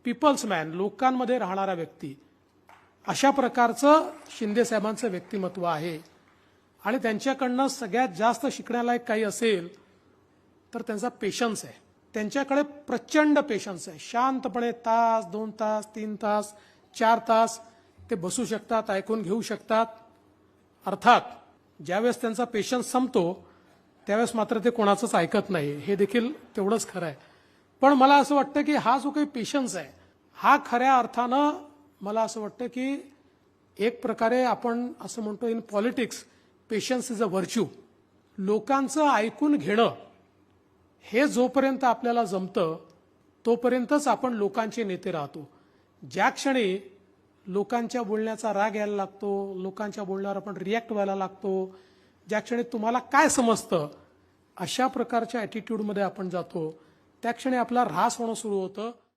People's man, लोकांमध्ये राहणारा व्यक्ती, अशा प्रकारचं शिंदे साहेबांचं व्यक्तिमत्व आहे. आणि त्यांच्याकडनं सगळ्यात जास्त शिकण्यालायक काही असेल तर त्यांचा पेशन्स आहे. त्यांच्याकडे प्रचंड पेशन्स आहे. शांतपणे तास, 2 तास, 3 तास, 4 तास ते बसू शकतात, ऐकून घेऊ शकतात. अर्थात ज्यावेळेस त्यांचा पेशन्स संपतो त्यावेळेस मात्र ते कोणाचंच ऐकत नाही, हे देखील तेवढंच खरं आहे. पण मला असं वाटतं की हा जो काही पेशन्स आहे हा खऱ्या अर्थानं मला असं वाटतं की एक प्रकारे आपण असं म्हणतो in politics patience is a virtue. लोकांचं ऐकून घेणं हे जोपर्यंत आपल्याला जमतं तोपर्यंतच आपण लोकांचे नेते राहतो. ज्या क्षणी लोकांच्या बोलण्याचा राग यायला लागतो, लोकांच्या बोलण्यावर आपण रिॲक्ट व्हायला लागतो, ज्या क्षणी तुम्हाला काय समजतं अशा प्रकारच्या ॲटिट्यूडमध्ये आपण जातो त्या क्षणी आपला ऱ्हास होणं सुरू होतं.